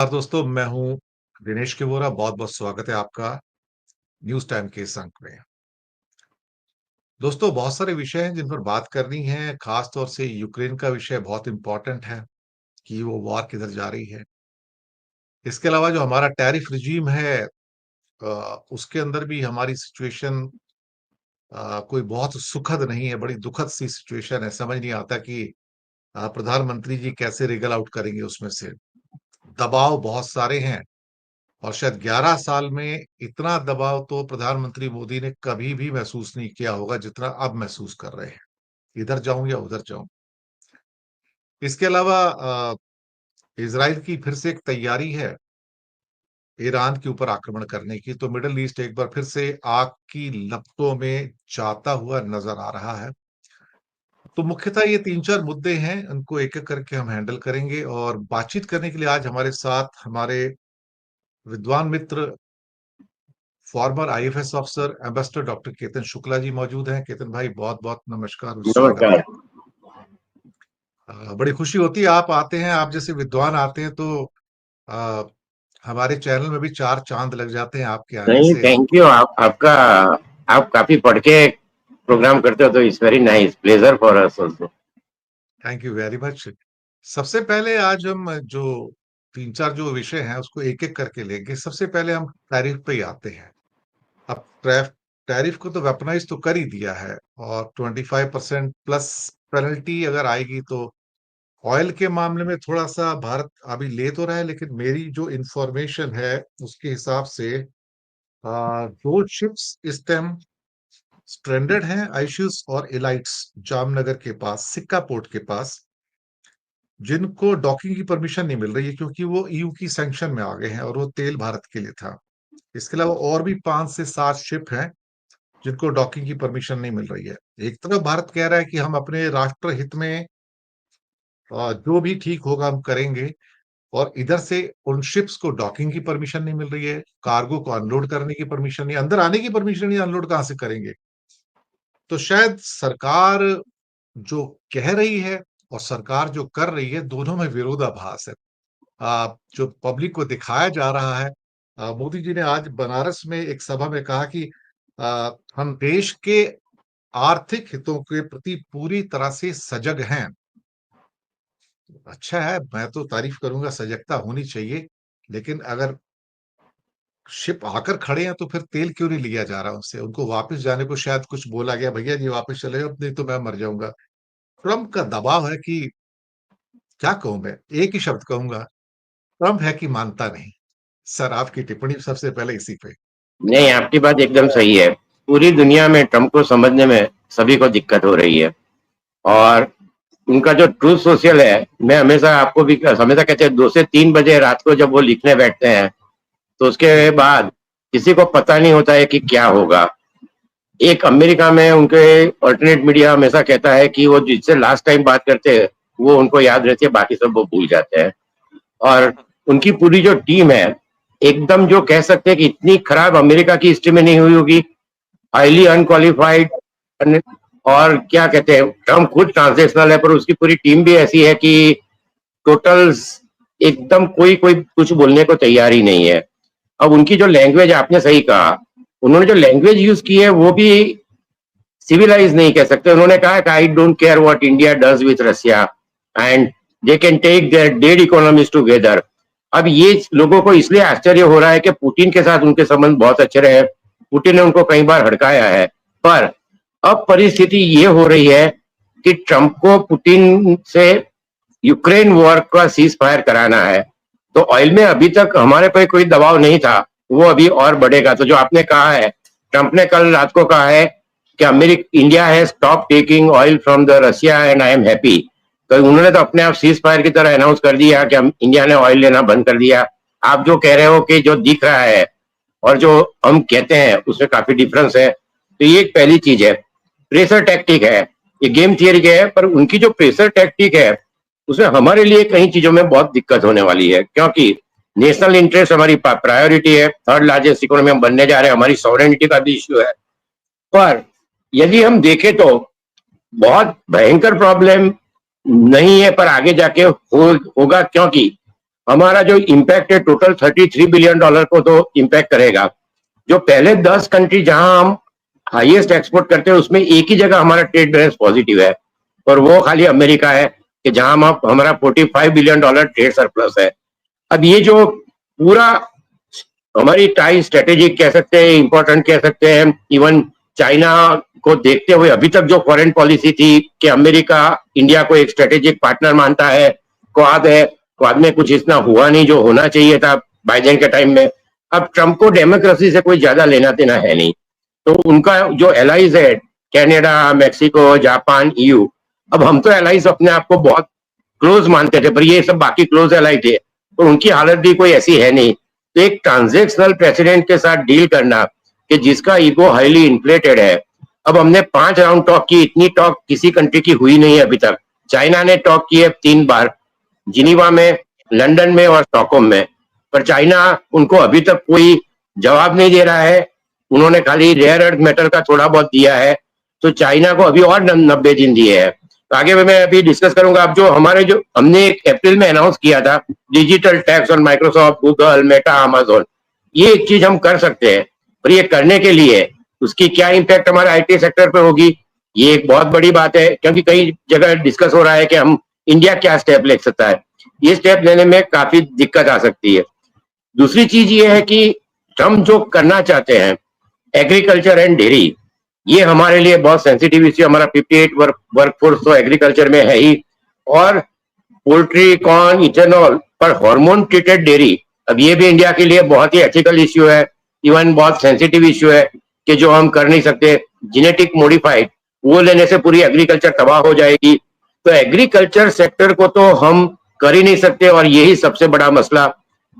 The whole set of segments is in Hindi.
नमस्कार दोस्तों, मैं हूं दिनेश के वोरा। बहुत बहुत स्वागत है आपका न्यूज टाइम के इस अंक में। दोस्तों, बहुत सारे विषय हैं जिन पर बात करनी है। खास तौर से यूक्रेन का विषय बहुत इंपॉर्टेंट है कि वो वॉर किधर जा रही है। इसके अलावा जो हमारा टैरिफ रिजीम है, उसके अंदर भी हमारी सिचुएशन कोई बहुत सुखद नहीं है, बड़ी दुखद सी सिचुएशन है। समझ नहीं आता कि प्रधानमंत्री जी कैसे रिगल आउट करेंगे उसमें से। दबाव बहुत सारे हैं और शायद 11 साल में इतना दबाव तो प्रधानमंत्री मोदी ने कभी भी महसूस नहीं किया होगा जितना अब महसूस कर रहे हैं, इधर जाऊं या उधर जाऊं। इसके अलावा इजराइल की फिर से एक तैयारी है ईरान के ऊपर आक्रमण करने की, तो मिडल ईस्ट एक बार फिर से आग की लपटों में जाता हुआ नजर आ रहा है। तो मुख्यतः ये तीन चार मुद्दे हैं, उनको एक एक करके हम हैंडल करेंगे। और बातचीत करने के लिए आज हमारे साथ हमारे विद्वान मित्र, former IFS officer ambassador doctor Ketan Shukla ji मौजूद हैं। केतन भाई, बहुत बहुत नमस्कार और स्वागत है। नमस्कार। बड़ी खुशी होती है आप आते हैं, आप जैसे विद्वान आते हैं तो आ, हमारे चैनल में भी चार चांद लग जाते हैं आपके आने नहीं, से। Thank you. आप काफी पढ़ के प्रोग्राम करते हो तो it's very nice, pleasure for us also. Thank you very much. सबसे पहले आज हम जो तीन चार जो विषय हैं उसको एक एक करके लेंगे। सबसे पहले हम टैरिफ पे ही आते हैं। अब टैरिफ को तो वेपनाइज तो कर ही दिया है और 25% प्लस पेनल्टी अगर आएगी तो ऑयल के मामले में थोड़ा सा भारत अभी ले तो रहा है, लेकिन मेरी जो इंफॉर्मेशन है उसके हिसाब से दो शिप्स इस टाइम स्ट्रेंडेड हैं, आइशियस और एलाइट्स, जामनगर के पास, सिक्का पोर्ट के पास, जिनको डॉकिंग की परमिशन नहीं मिल रही है क्योंकि वो ईयू की सैंक्शन में आ गए हैं और वो तेल भारत के लिए था। इसके अलावा और भी 5 से 7 शिप हैं जिनको डॉकिंग की परमिशन नहीं मिल रही है। एक तरफ भारत कह रहा है कि हम अपने राष्ट्र हित में जो भी ठीक होगा हम करेंगे, और इधर से उन शिप्स को डॉकिंग की परमिशन नहीं मिल रही है, कार्गो को अनलोड करने की परमिशन नहीं, अंदर आने की परमिशन नहीं, अनलोड कहां से करेंगे। तो शायद सरकार जो कह रही है और सरकार जो कर रही है, दोनों में विरोधाभास है। जो पब्लिक को दिखाया जा रहा है, मोदी जी ने आज बनारस में एक सभा में कहा कि हम देश के आर्थिक हितों के प्रति पूरी तरह से सजग हैं। अच्छा है, मैं तो तारीफ करूंगा, सजगता होनी चाहिए। लेकिन अगर शिप आकर खड़े हैं तो फिर तेल क्यों नहीं लिया जा रहा उनसे? उनको वापस जाने को शायद कुछ बोला गया, भैया जी वापस चले जाओ, नहीं तो मैं मर जाऊंगा। ट्रम्प का दबाव है कि, क्या कहूं मैं, एक ही शब्द कहूंगा, ट्रम्प है कि मानता नहीं। सर, आपकी टिप्पणी सबसे पहले इसी पे। नहीं, आपकी बात एकदम सही है। पूरी दुनिया में ट्रम्प को समझने में सभी को दिक्कत हो रही है। और उनका जो ट्रूथ सोशल है, मैं हमेशा आपको भी हमेशा कहते हैं 2 से 3 बजे रात को जब वो लिखने बैठते हैं तो उसके बाद किसी को पता नहीं होता है कि क्या होगा। एक अमेरिका में उनके ऑल्टरनेट मीडिया हमेशा कहता है कि वो जिससे लास्ट टाइम बात करते हैं वो उनको याद रहती है, बाकी सब वो भूल जाते हैं। और उनकी पूरी जो टीम है, एकदम जो कह सकते हैं कि इतनी खराब अमेरिका की हिस्ट्री में नहीं हुई होगी। Highly unqualified. और क्या कहते हैं, ट्रम्प खुद ट्रांसलेशनल है पर उसकी पूरी टीम भी ऐसी है कि टोटल एकदम कोई कोई कुछ बोलने को तैयार ही नहीं है। अब उनकी जो लैंग्वेज, आपने सही कहा, उन्होंने जो लैंग्वेज यूज की है वो भी सिविलाइज नहीं कह सकते। उन्होंने कहा कि I don't care what India does with Russia and they can take their dead economies together. अब ये लोगों को इसलिए आश्चर्य हो रहा है कि पुतिन के साथ उनके संबंध बहुत अच्छे रहे, पुतिन ने उनको कई बार हड़काया है। पर अब परिस्थिति ये हो रही है कि ट्रंप को पुतिन से यूक्रेन वॉर का सीज फायर कराना है। तो ऑयल में अभी तक हमारे पे कोई दबाव नहीं था, वो अभी और बढ़ेगा। तो जो आपने कहा है, ट्रंप ने कल रात को कहा है कि India has stop taking oil from the Russia and I am happy. तो उन्होंने तो अपने आप सीज फायर की तरह अनाउंस कर दिया कि हम इंडिया ने ऑयल लेना बंद कर दिया। आप जो कह रहे हो कि जो दिख रहा है और जो हम कहते हैं उसमें काफी डिफरेंस है। तो ये एक पहली चीज है, प्रेशर टैक्टिक है, ये गेम थियरी है। पर उनकी जो प्रेशर टैक्टिक है उसमें हमारे लिए कई चीजों में बहुत दिक्कत होने वाली है, क्योंकि नेशनल इंटरेस्ट हमारी प्रायोरिटी है, थर्ड लार्जेस्ट इकोनॉमी हम बनने जा रहे हैं, हमारी सॉवरेनिटी का भी इश्यू है। पर यदि हम देखें तो बहुत भयंकर प्रॉब्लम नहीं है, पर आगे जाके होगा, क्योंकि हमारा जो इम्पैक्ट है टोटल $33 बिलियन को तो इम्पैक्ट करेगा। जो पहले 10 कंट्री जहां हम हाईएस्ट एक्सपोर्ट करते हैं उसमें एक ही जगह हमारा ट्रेड बैलेंस पॉजिटिव है, और वो खाली अमेरिका है कि जहां हम हमारा $45 बिलियन ट्रेड सरप्लस है। अब ये जो पूरा हमारी टाई स्ट्रेटेजिक कह सकते हैं, इंपॉर्टेंट कह सकते हैं, इवन चाइना को देखते हुए अभी तक जो फॉरेन पॉलिसी थी कि अमेरिका इंडिया को एक स्ट्रेटेजिक पार्टनर मानता है, क्वाड है, क्वाड में कुछ इतना हुआ नहीं जो होना चाहिए था बाइडेन के टाइम में। अब ट्रंप को डेमोक्रेसी से कोई ज्यादा लेना देना है नहीं, तो उनका जो एलाइज है कनाडा, मेक्सिको, जापान, ईयू, अब हम तो एलाइज अपने आप को बहुत क्लोज मानते थे, पर ये सब बाकी क्लोज एलाई थे, और उनकी हालत भी कोई ऐसी है नहीं। तो एक ट्रांजेक्शनल प्रेसिडेंट के साथ डील करना कि जिसका ईगो हाईली इन्फ्लेटेड है। अब हमने 5 राउंड टॉक की, इतनी टॉक किसी कंट्री की हुई नहीं है अभी तक। चाइना ने टॉक की है 3 बार, जिनीवा में, लंदन में और स्टॉकहोम में, पर चाइना उनको अभी तक कोई जवाब नहीं दे रहा है। उन्होंने खाली रेयर अर्थ मेटल का थोड़ा बहुत दिया है, तो चाइना को अभी और 90 दिन दिए हैं। तो आगे मैं अभी डिस्कस करूंगा। अब जो हमारे जो हमने एक अप्रैल में अनाउंस किया था digital tax on Microsoft, Google, Meta, Amazon, ये एक चीज हम कर सकते हैं, पर ये करने के लिए उसकी क्या इम्पैक्ट हमारे आईटी सेक्टर पर होगी, ये एक बहुत बड़ी बात है, क्योंकि कई जगह डिस्कस हो रहा है कि हम इंडिया क्या स्टेप ले सकता है। ये स्टेप लेने में काफी दिक्कत आ सकती है। दूसरी चीज ये है कि हम जो करना चाहते हैं एग्रीकल्चर एंड डेयरी, ये हमारे लिए बहुत सेंसिटिव इश्यू। हमारा 58 वर्कफोर्स तो एग्रीकल्चर में है ही, और पोल्ट्री, कॉर्न, इथेनॉल पर हार्मोन ट्रीटेड डेयरी, अब ये भी इंडिया के लिए बहुत ही एथिकल इश्यू है, इवन बहुत सेंसिटिव इश्यू है कि जो हम कर नहीं सकते। जेनेटिक मॉडिफाइड वो लेने से पूरी एग्रीकल्चर तबाह हो जाएगी। तो एग्रीकल्चर सेक्टर को तो हम कर ही नहीं सकते, और यही सबसे बड़ा मसला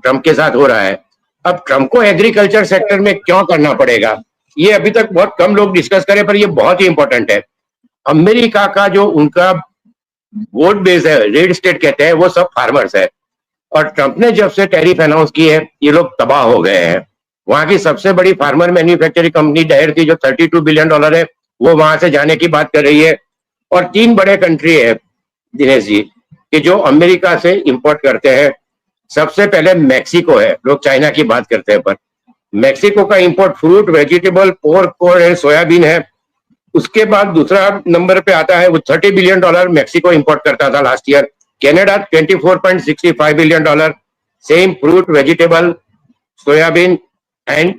ट्रंप के साथ हो रहा है। अब ट्रंप को एग्रीकल्चर सेक्टर में क्यों करना पड़ेगा, ये अभी तक बहुत कम लोग डिस्कस करें, पर ये बहुत ही इंपॉर्टेंट है। अमेरिका का जो उनका वोट बेस है, रेड स्टेट कहते हैं, वो सब फार्मर्स है, और ट्रंप ने जब से टैरिफ अनाउंस की है ये लोग तबाह हो गए हैं। वहां की सबसे बड़ी फार्मर मैन्युफैक्चरिंग कंपनी डायर की जो $32 बिलियन है, वो वहां से जाने की बात कर रही है। और 3 बड़े कंट्री है दिनेश जी कि जो अमेरिका से इंपोर्ट करते हैं। सबसे पहले मैक्सिको है, लोग चाइना की बात करते हैं, पर मैक्सिको का import fruit, vegetable, pork, corn and soybean है। उसके बाद दूसरा नंबर पे आता है, वो $30 बिलियन मैक्सिको इंपोर्ट करता था last year. Canada $24.65 billion, same fruit, vegetable, soybean and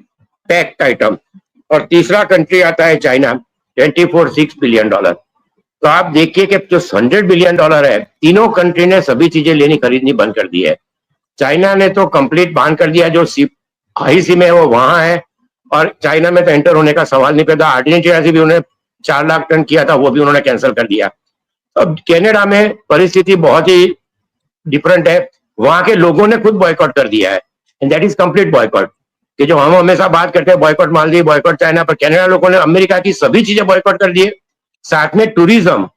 packed item. और तीसरा कंट्री आता है चाइना, $24.6 बिलियन। तो आप देखिए कि जो $100 बिलियन है, तीनों कंट्री ने सभी चीजें लेनी खरीदनी बंद कर दी है। चाइना ने तो कंप्लीट बैन कर दिया, जो हाई सी में है वो वहां है, और चाइना में तो एंटर होने का सवाल नहीं पैदा। अर्जेंटीना से भी उन्होंने 4 लाख टन किया था, वो भी उन्होंने कैंसिल कर दिया। अब कनाडा में परिस्थिति बहुत ही डिफरेंट है, वहां के लोगों ने खुद बॉयकॉट कर दिया है, and that is complete boycott. कि जो हम हमेशा बात करते हैं बॉयकॉट मालदीव, बॉयकॉट चाइना, पर कनाडा लोगों ने अमेरिका की सभी चीजें बॉयकॉट कर दिए। साथ में टूरिज्म,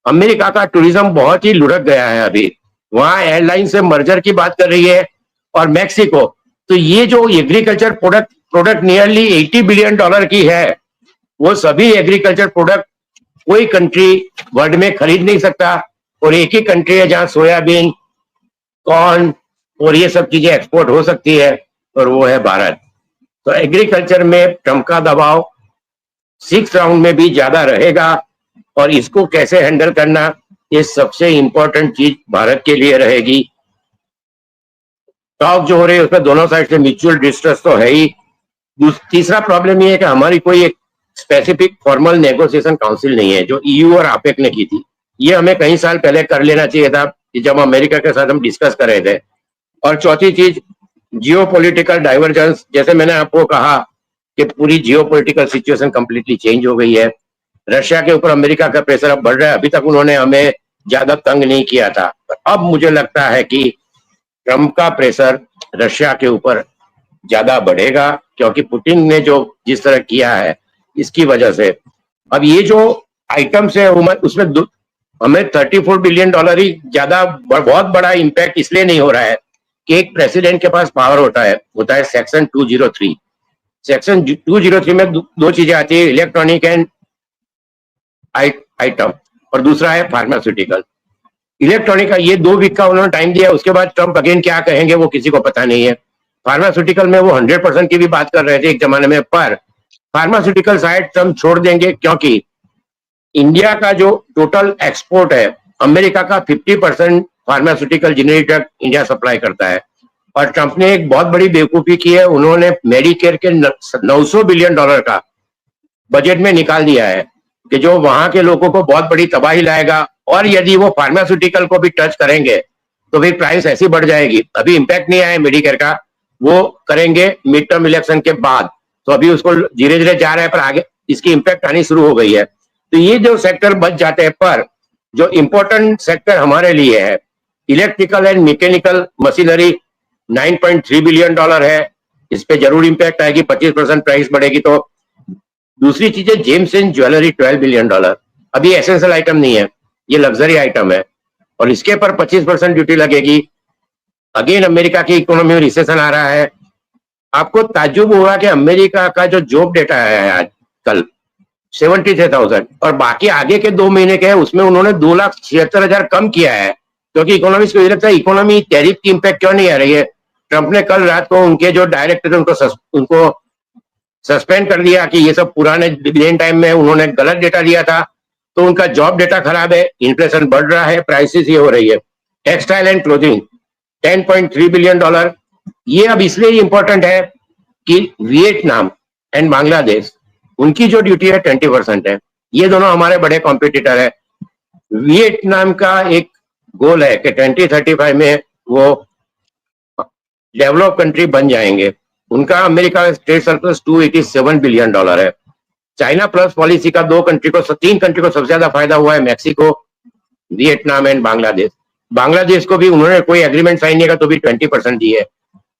अमेरिका का टूरिज्म बहुत ही लुढ़क गया है अभी, वहां एयरलाइन से मर्जर की बात कर रही है। और मैक्सिको, तो ये जो एग्रीकल्चर प्रोडक्ट नियरली $80 बिलियन की है, वो सभी एग्रीकल्चर प्रोडक्ट कोई कंट्री वर्ल्ड में खरीद नहीं सकता, और एक ही कंट्री है जहां सोयाबीन, कॉर्न और ये सब चीजें एक्सपोर्ट हो सकती है, और वो है भारत। तो एग्रीकल्चर में ट्रंप का दबाव 6 राउंड में भी ज्यादा रहेगा, और इसको कैसे हैंडल करना, ये सबसे इंपॉर्टेंट चीज भारत के लिए रहेगी। टॉक जो हो रही है उसमें दोनों साइड से म्यूचुअल डिस्ट्रस्ट तो है ही। तीसरा प्रॉब्लम ये है कि हमारी कोई एक स्पेसिफिक फॉर्मल नेगोशिएशन काउंसिल नहीं है, जो ईयू और आपेक ने की थी। ये हमें कई साल पहले कर लेना चाहिए था, जब अमेरिका के साथ हम डिस्कस कर रहे थे। और चौथी चीज, जियोपॉलिटिकल डाइवर्जेंस। जैसे मैंने आपको कहा कि पूरी जियोपॉलिटिकल सिचुएशन कंप्लीटली चेंज हो गई है। रशिया के ऊपर अमेरिका का प्रेशर अब बढ़ रहा है। अभी तक उन्होंने हमें ज्यादा तंग नहीं किया था, अब मुझे लगता है कि ट्रंप का प्रेशर रशिया के ऊपर ज्यादा बढ़ेगा, क्योंकि पुतिन ने जो जिस तरह किया है इसकी वजह से। अब ये जो आइटम्स है उसमें हमें $34 बिलियन ही ज्यादा बहुत बड़ा इंपैक्ट इसलिए नहीं हो रहा है कि एक प्रेसिडेंट के पास पावर होता है सेक्शन 203। सेक्शन 203 में दो चीजें आती है, इलेक्ट्रॉनिक एंड आइटम, और दूसरा है फार्मास्यूटिकल। इलेक्ट्रॉनिक का ये 2 वीक का उन्होंने टाइम दिया, उसके बाद ट्रंप अगेन क्या कहेंगे वो किसी को पता नहीं है। फार्मास्यूटिकल में वो 100% की भी बात कर रहे थे एक जमाने में, पर फार्मास्यूटिकल साइड ट्रंप छोड़ देंगे, क्योंकि इंडिया का जो टोटल एक्सपोर्ट है, अमेरिका का 50% pharmaceutical generic drug India supply करता है। और ट्रंप ने एक बहुत बड़ी बेवकूफी की है, उन्होंने मेडिकेयर के $900 बिलियन का बजट में निकाल दिया है, कि जो वहां के लोगों को बहुत बड़ी तबाही लाएगा। और यदि वो फार्मास्यूटिकल को भी टच करेंगे तो फिर प्राइस ऐसी बढ़ जाएगी। अभी इंपैक्ट नहीं आया मेडिकेयर का, वो करेंगे मिड टर्म इलेक्शन के बाद, तो अभी उसको धीरे धीरे जा रहा है, पर आगे इसकी इंपैक्ट आनी शुरू हो गई है। तो ये जो सेक्टर बच जाते हैं, पर जो इंपॉर्टेंट सेक्टर हमारे लिए है, electrical and mechanical machinery $9.3 billion है, इस पे जरूर इंपैक्ट आएगी, 25% प्राइस बढ़ेगी। तो दूसरी चीज है जेम्स एंड ज्वेलरी, $12 बिलियन। अभी एसेंशियल आइटम नहीं है, ये लग्जरी आइटम है, और इसके पर 25% ड्यूटी लगेगी। अगेन अमेरिका की इकोनॉमी में रिसेशन आ रहा है। आपको ताज्जुब होगा कि अमेरिका का जो जॉब डेटा है आज कल 73,000, और बाकी आगे के 2 महीने के हैं उसमें उन्होंने 2,76,000 कम किया है, क्योंकि इकोनॉमिक्स को ये लगता है इकोनॉमी टैरिफ की इंपैक्ट क्यों नहीं आ रही है। ट्रंप ने कल रात को उनके जो डायरेक्टर उनको सस्पेंड कर दिया कि ये सब पुराने डिविडेंड टाइम में उन्होंने गलत डेटा दिया था, तो उनका जॉब डेटा खराब है, इन्फ्लेशन बढ़ रहा है, प्राइसेस ये हो रही है। टेक्सटाइल एंड क्लोथिंग $10.3 बिलियन, ये अब इसलिए इंपॉर्टेंट है कि वियतनाम एंड बांग्लादेश, उनकी जो ड्यूटी है 20% है। ये दोनों हमारे बड़े कॉम्पिटिटर है। वियतनाम का एक गोल है कि 2035 में वो डेवलप कंट्री बन जाएंगे। उनका अमेरिका ट्रेड सरप्लस $287 बिलियन है। चाइना प्लस पॉलिसी का 3 कंट्री को सबसे ज्यादा फायदा हुआ है, Mexico, Vietnam and Bangladesh. Bangladesh को भी उन्होंने कोई एग्रीमेंट साइन नहीं किया तो भी 20% दी है।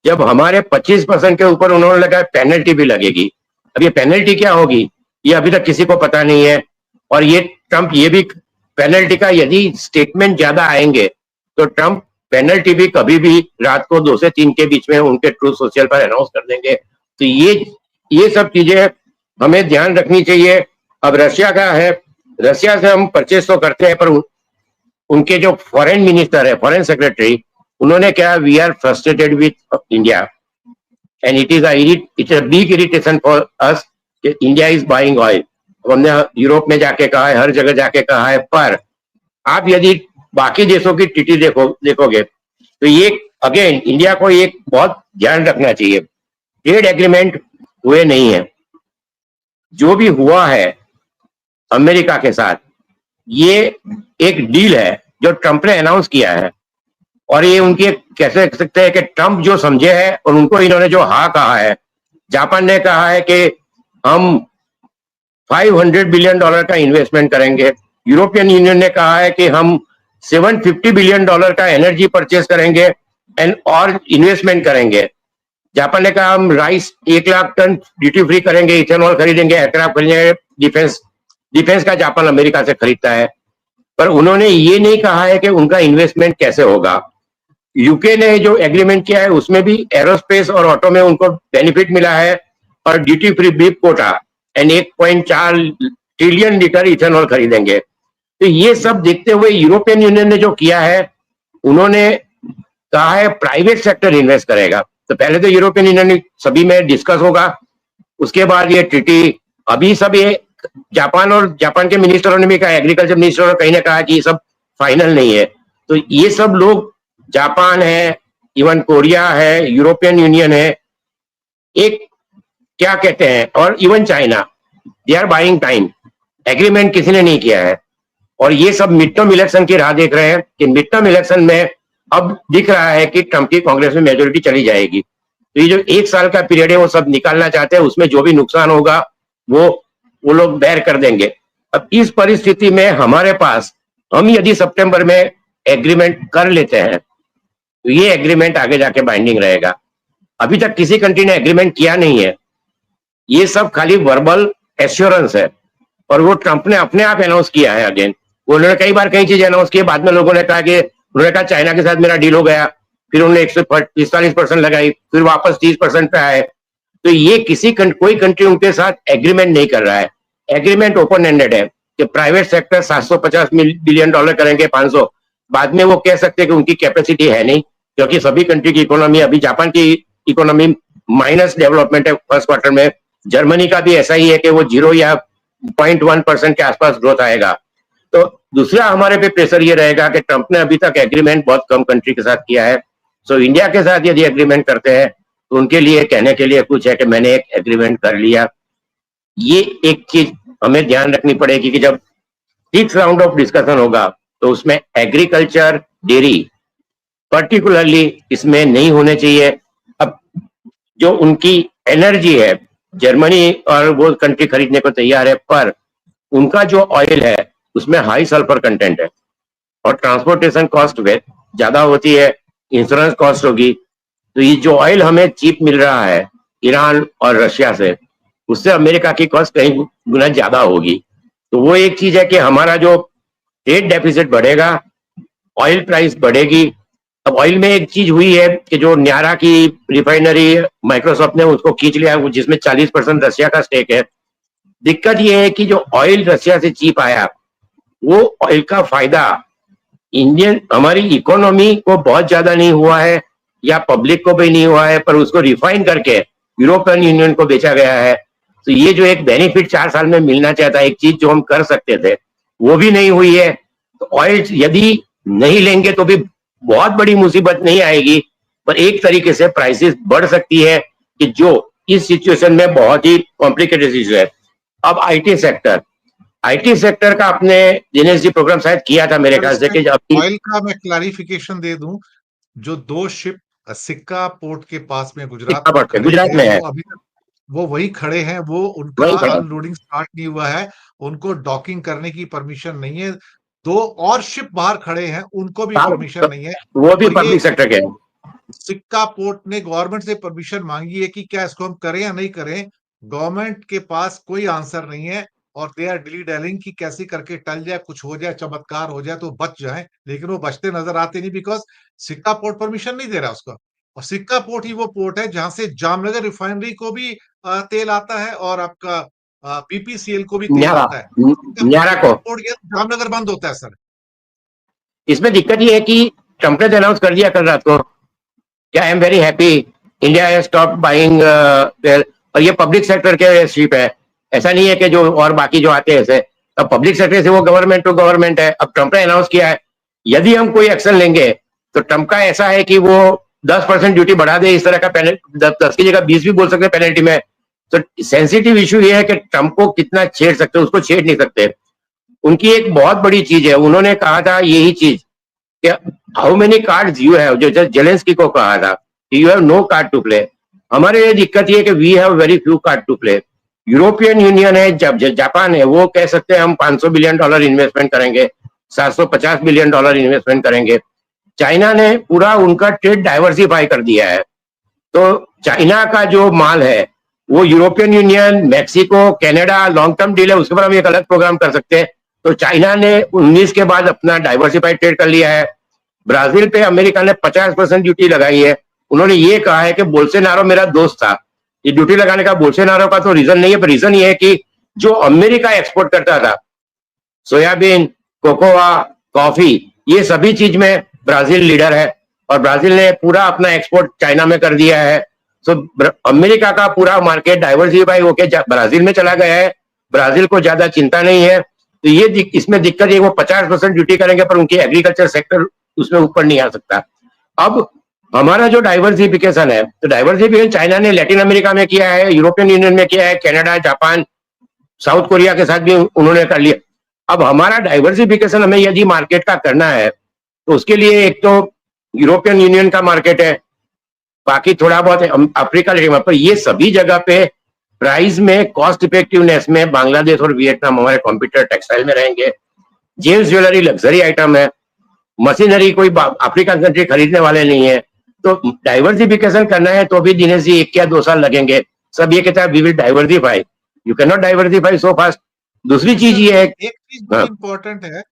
जब हमारे 25% के ऊपर उन्होंने लगा, पेनल्टी भी लगेगी। अब ये पेनल्टी क्या होगी ये अभी तक किसी को पता नहीं है। और ये ट्रंप ये भी पेनल्टी का, यदि स्टेटमेंट ज्यादा आएंगे तो ट्रंप पेनल्टी भी कभी भी रात को 2 से 3 के बीच में उनके ट्रूथ सोशल पर अनाउंस कर देंगे। तो ये सब चीजें हमें ध्यान रखनी चाहिए। अब रशिया का है, रशिया से हम परचेस तो करते हैं, पर उनके जो फॉरेन मिनिस्टर है, फॉरेन सेक्रेटरी, उन्होंने क्या, we are frustrated with India and it's a big irritation for us कि इंडिया इज बाइंग ऑयल। हमने यूरोप में जाके कहा है, हर जगह जाके कहा है, पर आप यदि बाकी देशों की टीटी देखोगे तो ये अगेन इंडिया को एक बहुत ध्यान रखना चाहिए, ट्रेड एग्रीमेंट हुए नहीं है। जो भी हुआ है अमेरिका के साथ, ये एक डील है जो ट्रंप ने अनाउंस किया है, और ये उनकी कैसे कह सकते हैं कि ट्रंप जो समझे है और उनको इन्होंने जो हाँ कहा है। जापान ने कहा है कि हम $500 बिलियन का इन्वेस्टमेंट करेंगे। यूरोपियन यूनियन ने कहा है कि हम $750 बिलियन का एनर्जी परचेस करेंगे और इन्वेस्टमेंट करेंगे। जापान ने कहा हम rice 1 lakh ton duty free करेंगे, इथेनॉल खरीदेंगे, एयरक्राफ्ट खरीदेंगे, डिफेंस का जापान अमेरिका से खरीदता है। पर उन्होंने ये नहीं कहा है कि उनका इन्वेस्टमेंट कैसे होगा। यूके ने जो एग्रीमेंट किया है उसमें भी एरोस्पेस और ऑटो में उनको बेनिफिट मिला है, और duty free beef quota and 1.4 trillion litre ethanol खरीदेंगे। तो ये सब देखते हुए यूरोपियन यूनियन ने जो किया है, उन्होंने कहा है प्राइवेट सेक्टर इन्वेस्ट करेगा। तो पहले तो यूरोपियन यूनियन सभी में डिस्कस होगा, उसके बाद ये ट्रीटी। अभी सब ये जापान और जापान के मिनिस्टरों ने भी कहा, एग्रीकल्चर मिनिस्टर कहीं ने कहा कि ये सब फाइनल नहीं है। तो ये सब लोग, जापान है, इवन कोरिया है, यूरोपियन यूनियन है, एक क्या कहते हैं, और even China, they are buying time. Agreement किसी ने नहीं किया है, और ये सब मिड टर्म इलेक्शन की राह देख रहे हैं कि मिड टर्म इलेक्शन में अब दिख रहा है कि ट्रंप की कांग्रेस में मेजोरिटी चली जाएगी। तो ये जो 1 साल का पीरियड है वो सब निकालना चाहते हैं, उसमें जो भी नुकसान होगा वो लोग बेयर कर देंगे। अब इस परिस्थिति में हमारे पास, हम यदि सितंबर में एग्रीमेंट कर लेते हैं तो ये एग्रीमेंट आगे जाके बाइंडिंग रहेगा। अभी तक किसी कंट्री ने एग्रीमेंट किया नहीं है, ये सब खाली वर्बल एश्योरेंस है, और वो ट्रंप ने अपने आप अनाउंस किया है। अगेन उन्होंने कई बार कई चीजें अनाउंस की, बाद में लोगों ने कहा कि, उन्होंने कहा चाइना के साथ मेरा डील हो गया, फिर उन्होंने 145% लगाई, फिर वापस 30% पे आए। तो ये कोई कंट्री उनके साथ एग्रीमेंट नहीं कर रहा है। एग्रीमेंट ओपन एंडेड है कि प्राइवेट सेक्टर $750 बिलियन करेंगे, 500, बाद में वो कह सकते हैं कि उनकी कैपेसिटी है नहीं, क्योंकि सभी कंट्री की इकोनॉमी, अभी जापान की इकोनॉमी माइनस डेवलपमेंट है फर्स्ट क्वार्टर में, जर्मनी का भी ऐसा ही है कि वो 0 या 0.1% के आसपास ग्रोथ आएगा। तो दूसरा हमारे पे प्रेशर ये रहेगा कि ट्रंप ने अभी तक एग्रीमेंट बहुत कम कंट्री के साथ किया है। सो इंडिया के साथ यदि एग्रीमेंट करते हैं तो उनके लिए कहने के लिए कुछ है कि मैंने एक एग्रीमेंट कर लिया। ये एक चीज हमें ध्यान रखनी पड़ेगी कि जब 6 राउंड ऑफ डिस्कशन होगा तो उसमें एग्रीकल्चर, डेयरी पर्टिकुलरली इसमें नहीं होने चाहिए। अब जो उनकी एनर्जी है, जर्मनी और वो कंट्री खरीदने को तैयार है, पर उनका जो ऑयल है उसमें हाई सल्फर कंटेंट है और ट्रांसपोर्टेशन कॉस्ट ज्यादा होती है, इंश्योरेंस कॉस्ट होगी। तो ये जो ऑयल हमें चीप मिल रहा है ईरान और रशिया से, उससे अमेरिका की कॉस्ट कहीं गुना ज्यादा होगी। तो वो एक चीज है कि हमारा जो ट्रेड डेफिसिट बढ़ेगा, ऑयल प्राइस बढ़ेगी। अब ऑयल में एक चीज हुई है कि जो न्यारा की रिफाइनरी माइक्रोसॉफ्ट ने उसको खींच लिया, जिसमें 40% रशिया का स्टेक है। दिक्कत ये है कि जो ऑयल रशिया से चीप आया, वो ऑयल का फायदा इंडियन हमारी इकोनॉमी को बहुत ज्यादा नहीं हुआ है या पब्लिक को भी नहीं हुआ है, पर उसको रिफाइन करके यूरोपियन यूनियन को बेचा गया है। तो ये जो एक बेनिफिट 4 साल में मिलना चाहता है, एक चीज जो हम कर सकते थे, वो भी नहीं हुई है। तो ऑयल यदि नहीं लेंगे तो भी बहुत बड़ी मुसीबत नहीं आएगी, पर एक तरीके से प्राइसेस बढ़ सकती है कि जो इस सिचुएशन में बहुत ही कॉम्प्लिकेटेड इशू है। अब आईटी सेक्टर का आपने दिनेश जी प्रोग्राम शायद किया था मेरे ख्याल से कि ऑयल का मैं क्लैरिफिकेशन दे दूं, जो 2 शिप सिक्का पोर्ट के पास में गुजरात में है, वो अभी तक वो वही खड़े हैं, वो उनका अनलोडिंग स्टार्ट नहीं हुआ है, उनको डॉकिंग करने की परमिशन नहीं है। 2 और शिप बाहर खड़े हैं, उनको भी परमिशन नहीं है, वो भी पब्लिक सेक्टर के। सिक्का पोर्ट ने गवर्नमेंट से परमिशन मांगी है कि क्या इसको हम करें या नहीं करें। गवर्नमेंट के पास कोई आंसर नहीं है और दे आर डिली डेलिंग कि कैसे करके टल जाए, कुछ हो जाए, चमत्कार हो जाए तो बच जाए, लेकिन वो बचते नजर आते नहीं, बिकॉज सिक्का पोर्ट परमिशन नहीं दे रहा उसको। और सिक्का पोर्ट ही वो पोर्ट है जहां से जामनगर रिफाइनरी को भी तेल आता है और आपका बीपीसीएल को भी तेल आता है। न्यारा को पोर्ट जामनगर बंद होता है सर। इसमें दिक्कत ये है कि ट्रंप ने अनाउंस कर दिया कल रात को कि I am very happy, India has stopped buying, और ये पब्लिक सेक्टर के शिप है, ऐसा नहीं है कि जो और बाकी जो आते हैं ऐसे। अब पब्लिक सेक्टर से वो गवर्नमेंट टू गवर्नमेंट है। अब ट्रंप ने अनाउंस किया है, यदि हम कोई एक्शन लेंगे तो ट्रंप का ऐसा है कि वो 10% ड्यूटी बढ़ा दे, इस तरह का पेनल्टी 10 की जगह 20 भी बोल सकते हैं पेनल्टी में। तो सेंसिटिव इशू ये है कि ट्रंप को कितना छेड़ सकते, उसको छेड़ नहीं सकते। उनकी एक बहुत बड़ी चीज है, उन्होंने कहा था यही चीज कि how many cards you have, जो जेलेंस्की को कहा था you have no card to play. हमारे लिए दिक्कत ये है कि we have very few card to play. European Union है, जब जापान है, वो कह सकते हैं हम $500 बिलियन इन्वेस्टमेंट करेंगे, $750 बिलियन इन्वेस्टमेंट करेंगे। चाइना ने पूरा उनका ट्रेड डाइवर्सिफाई कर दिया है। तो चाइना का जो माल है वो European union, Mexico, Canada long term deal है, उसके ऊपर हम एक अलग प्रोग्राम कर सकते हैं। तो चाइना ने 19 के बाद अपना डाइवर्सिफाइड ट्रेड कर लिया है। ब्राजील पे अमेरिका ने 50% ड्यूटी लगाई है। उन्होंने ये कहा है कि बोल्सोनारो मेरा दोस्त था। ये ड्यूटी लगाने का बोल्सोनारो का तो रीजन नहीं है, पर रीजन ये है कि जो अमेरिका एक्सपोर्ट करता था, सोयाबीन, कोकोआ, कॉफी, ये सभी चीज में ब्राजील लीडर है और ब्राजील ने पूरा अपना एक्सपोर्ट चाइना में कर दिया है। तो अमेरिका का पूरा मार्केट डाइवर्सिफाई होकर ब्राजील में चला गया है। ब्राजील को ज्यादा चिंता नहीं है। तो ये इसमें दिक्कत है, वो 50% ड्यूटी करेंगे पर उनकी एग्रीकल्चर सेक्टर उसमें ऊपर नहीं आ सकता। अब हमारा जो डाइवर्सिफिकेशन है, तो डाइवर्सिफिकेशन चाइना ने लैटिन अमेरिका में किया है, यूरोपियन यूनियन में किया है, कनाडा, जापान, साउथ कोरिया के साथ भी उन्होंने कर लिया। अब हमारा डाइवर्सिफिकेशन हमें यदि मार्केट का करना है तो उसके लिए एक तो यूरोपियन यूनियन का मार्केट है, बाकी थोड़ा बहुत अफ्रीका, पर ये सभी जगह पे प्राइस में, कॉस्ट इफेक्टिवनेस में बांग्लादेश और वियतनाम हमारे कॉम्प्यूटर टेक्सटाइल में रहेंगे। जेम्स ज्वेलरी लग्जरी आइटम है, मशीनरी कोई अफ्रीकन कंट्री खरीदने वाले नहीं है। तो डाइवर्सिफिकेशन करना है तो भी दिनेश जी 1 या 2 साल लगेंगे। सब ये कहता है we will diversify, you can not diversify so fast. दूसरी चीज ये है, एक चीज बहुत इंपॉर्टेंट है,